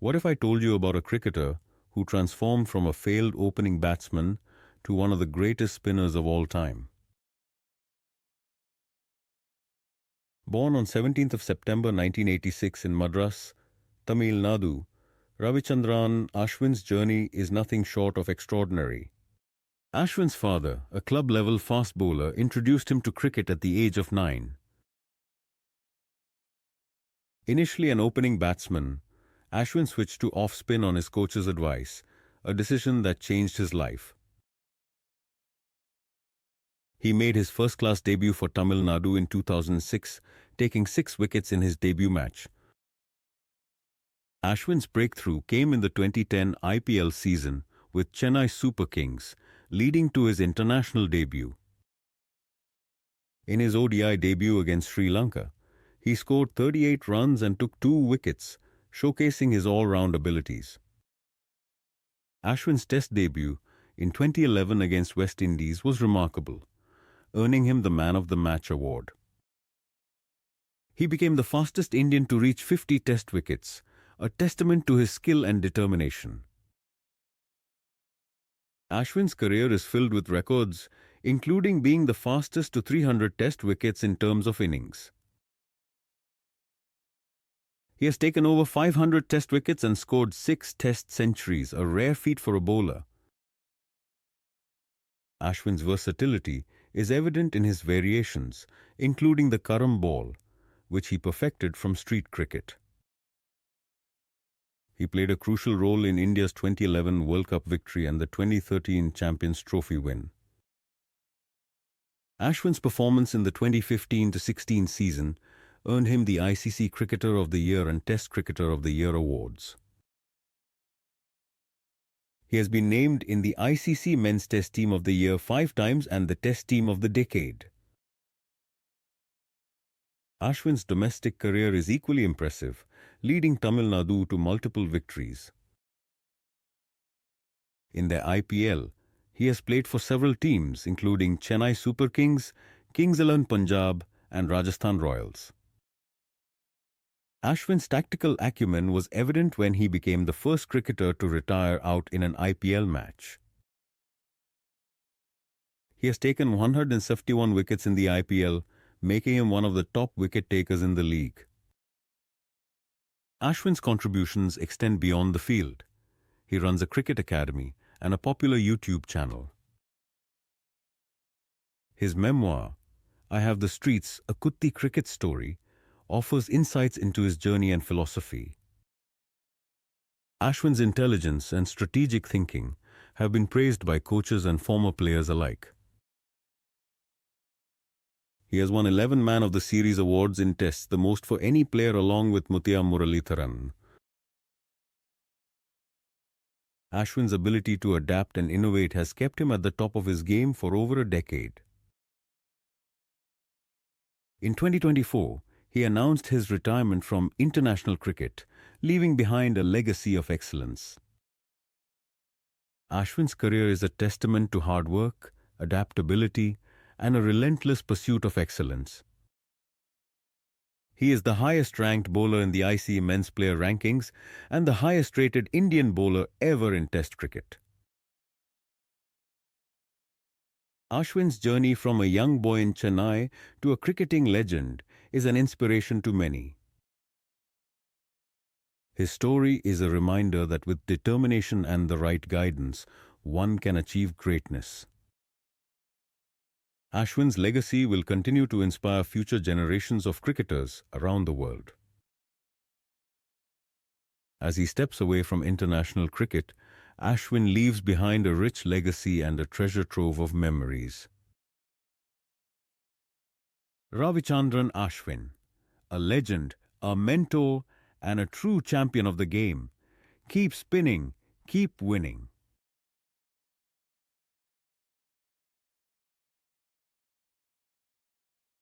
What if I told you about a cricketer who transformed from a failed opening batsman to one of the greatest spinners of all time? Born on 17th of September 1986 in Madras, Tamil Nadu, Ravichandran Ashwin's journey is nothing short of extraordinary. Ashwin's father, a club-level fast bowler, introduced him to cricket at the age of 9. Initially an opening batsman, Ashwin switched to off-spin on his coach's advice, a decision that changed his life. He made his first-class debut for Tamil Nadu in 2006, taking 6 wickets in his debut match. Ashwin's breakthrough came in the 2010 IPL season with Chennai Super Kings, leading to his international debut. In his ODI debut against Sri Lanka, he scored 38 runs and took 2 wickets, showcasing his all-round abilities. Ashwin's Test debut in 2011 against West Indies was remarkable, earning him the Man of the Match award. He became the fastest Indian to reach 50 Test wickets, a testament to his skill and determination. Ashwin's career is filled with records, including being the fastest to 300 Test wickets in terms of innings. He has taken over 500 Test wickets and scored 6 Test centuries, a rare feat for a bowler. Ashwin's versatility is evident in his variations, including the Karam ball, which he perfected from street cricket. He played a crucial role in India's 2011 World Cup victory and the 2013 Champions Trophy win. Ashwin's performance in the 2015-16 season earned him the ICC Cricketer of the Year and Test Cricketer of the Year awards. He has been named in the ICC Men's Test Team of the Year 5 times and the Test Team of the Decade. Ashwin's domestic career is equally impressive, leading Tamil Nadu to multiple victories. In their IPL, he has played for several teams including Chennai Super Kings, Kings 11 Punjab and Rajasthan Royals. Ashwin's tactical acumen was evident when he became the first cricketer to retire out in an IPL match. He has taken 171 wickets in the IPL, making him one of the top wicket takers in the league. Ashwin's contributions extend beyond the field. He runs a cricket academy and a popular YouTube channel. His memoir, I Have the Streets, A Kutti Cricket Story, offers insights into his journey and philosophy. Ashwin's intelligence and strategic thinking have been praised by coaches and former players alike. He has won 11 Man of the Series awards in Tests, the most for any player along with Muthiah Muralitharan. Ashwin's ability to adapt and innovate has kept him at the top of his game for over a decade. In 2024, he announced his retirement from international cricket, leaving behind a legacy of excellence. Ashwin's career is a testament to hard work, adaptability, and a relentless pursuit of excellence. He is the highest-ranked bowler in the ICC Men's Player Rankings and the highest-rated Indian bowler ever in Test cricket. Ashwin's journey from a young boy in Chennai to a cricketing legend is an inspiration to many. His story is a reminder that with determination and the right guidance, one can achieve greatness. Ashwin's legacy will continue to inspire future generations of cricketers around the world. As he steps away from international cricket, Ashwin leaves behind a rich legacy and a treasure trove of memories. Ravichandran Ashwin, a legend, a mentor, and a true champion of the game. Keep spinning, keep winning.